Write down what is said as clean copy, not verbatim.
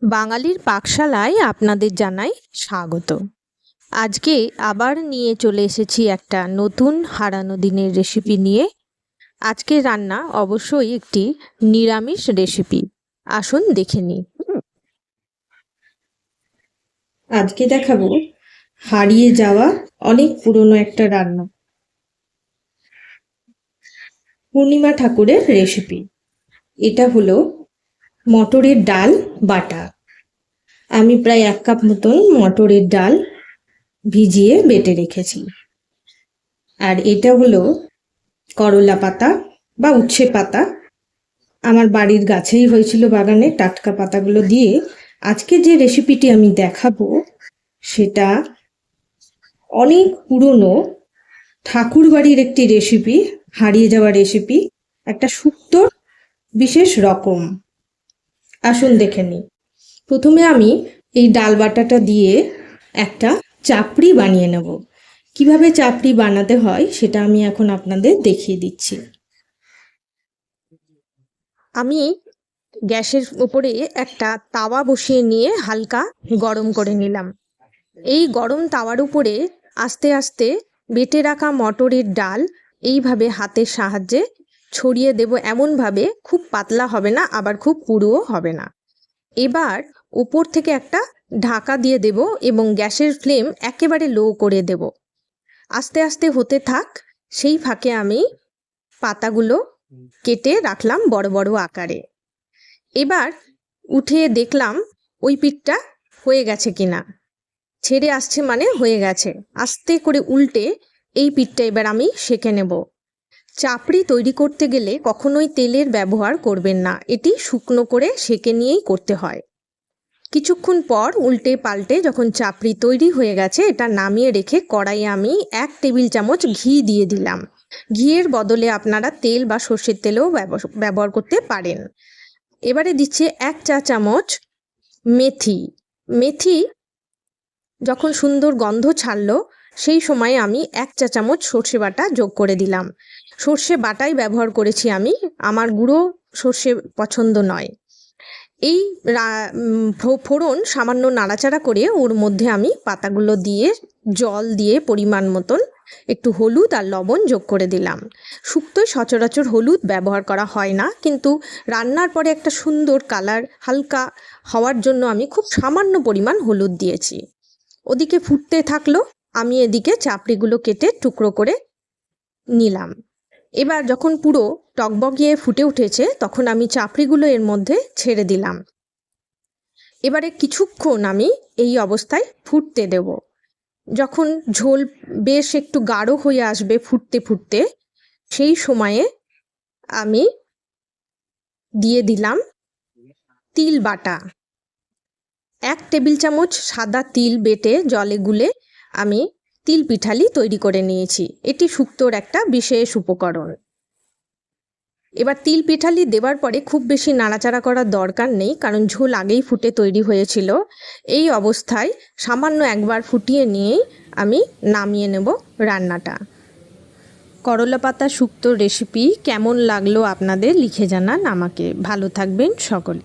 বাঙালির পাকশালায় আপনাদের জানাই স্বাগত। আজকে আবার নিয়ে চলে এসেছি একটা নতুন হারানো দিনের রেসিপি নিয়ে। আজকে রান্না অবশ্যই একটি নিরামিষ রেসিপি। আসুন দেখে নিই। আজকে দেখাবো হারিয়ে যাওয়া অনেক পুরনো একটা রান্না, পূর্ণিমা ঠাকুরের রেসিপি। এটা হলো মটরের ডাল বাটা। আমি প্রায় 1 কাপ মতন মটরের ডাল ভিজিয়ে বেটে রেখেছি। আর এটা হলো করলা পাতা বা উচ্ছে পাতা, আমার বাড়ির গাছেই হয়েছিল বাগানে, টাটকা পাতাগুলো দিয়ে আজকে যে রেসিপিটি আমি দেখাবো সেটা অনেক পুরনো ঠাকুর বাড়ির একটি রেসিপি, হারিয়ে যাওয়া রেসিপি, একটা শুক্তোর বিশেষ রকম। আসুন দেখে নিই। প্রথমে আমি এই ডাল বাটাটা দিয়ে একটা চাপড়ি বানিয়ে নেব। কিভাবে চাপড়ি বানাতে হয় সেটা আমি এখন আপনাদের দেখিয়ে দিচ্ছি। আমি গ্যাসের উপরে একটা তাওয়া বসিয়ে নিয়ে হালকা গরম করে নিলাম। এই গরম তাওয়ার উপরে আস্তে আস্তে বেটে রাখা মটরের ডাল এইভাবে হাতের সাহায্যে ছড়িয়ে দেব, এমনভাবে খুব পাতলা হবে না আবার খুব পুরুও হবে না। এবার উপর থেকে একটা ঢাকা দিয়ে দেব এবং গ্যাসের ফ্লেম একেবারে লো করে দেব। আস্তে আস্তে হতে থাক, সেই ফাঁকে আমি পাতাগুলো কেটে রাখলাম বড় বড় আকারে। এবার উঠিয়ে দেখলাম ওই পিঠটা হয়ে গেছে কিনা, ছেড়ে আসছে মানে হয়ে গেছে। আস্তে করে উল্টে এই পিঠটা এবার আমি সেঁকে নেব। চাপড়ি তৈরি করতে গেলে কখনোই তেলের ব্যবহার করবেন না, এটি শুকনো করে সেঁকে নিয়েই করতে হয়। কিছুক্ষণ পর উল্টে পাল্টে যখন চাপড়ি তৈরি হয়ে গেছে, এটা নামিয়ে রেখে কড়াইয়ে আমি 1 টেবিল চামচ ঘি দিয়ে দিলাম। ঘিয়ের বদলে আপনারা তেল বা সর্ষের তেলও ব্যবহার করতে পারেন। এবারে দিচ্ছে 1 চা চামচ মেথি। মেথি যখন সুন্দর গন্ধ ছাড়লো সেই সময় আমি 1 চা চামচ সর্ষে বাটা যোগ করে দিলাম। সর্ষে বাটাই ব্যবহার করেছি আমি, আমার গুঁড়ো সর্ষে পছন্দ নয়। এই ফোড়ন সামান্য নাড়াচাড়া করে ওর মধ্যে আমি পাতাগুলো দিয়ে জল দিয়ে পরিমাণ মতন একটু হলুদ আর লবণ যোগ করে দিলাম। শুক্তোয় সচরাচর হলুদ ব্যবহার করা হয় না, কিন্তু রান্নার পরে একটা সুন্দর কালার হালকা হওয়ার জন্য আমি খুব সামান্য পরিমাণ হলুদ দিয়েছি। ওদিকে ফুটতে থাকলো, আমি এদিকে চাপড়িগুলো কেটে টুকরো করে নিলাম। এবার যখন পুরো টকবগিয়ে ফুটে উঠেছে তখন আমি চাপড়িগুলো এর মধ্যে ছেড়ে দিলাম। এবারে কিছুক্ষণ আমি এই অবস্থায় ফুটতে দেব। যখন ঝোল বেশ একটু গাঢ় হয়ে আসবে ফুটতে ফুটতে, সেই সময়ে আমি দিয়ে দিলাম তিল বাটা। 1 টেবিল চামচ সাদা তিল বেটে জলে গুলে আমি তিল পিঠালি তৈরি করে নিয়েছি। এটি শুক্তোর একটা বিশেষ উপকরণ। এবার তিল পিঠালি দেওয়ার পরে খুব বেশি নাড়াচাড়া করার দরকার নেই, কারণ ঝোল আগেই ফুটে তৈরি হয়েছিল। এই অবস্থায় সামান্য একবার ফুটিয়ে নিয়েই আমি নামিয়ে নেব রান্নাটা। করলা পাতা শুক্তোর রেসিপি কেমন লাগলো আপনাদের লিখে জানান আমাকে। ভালো থাকবেন সকলে।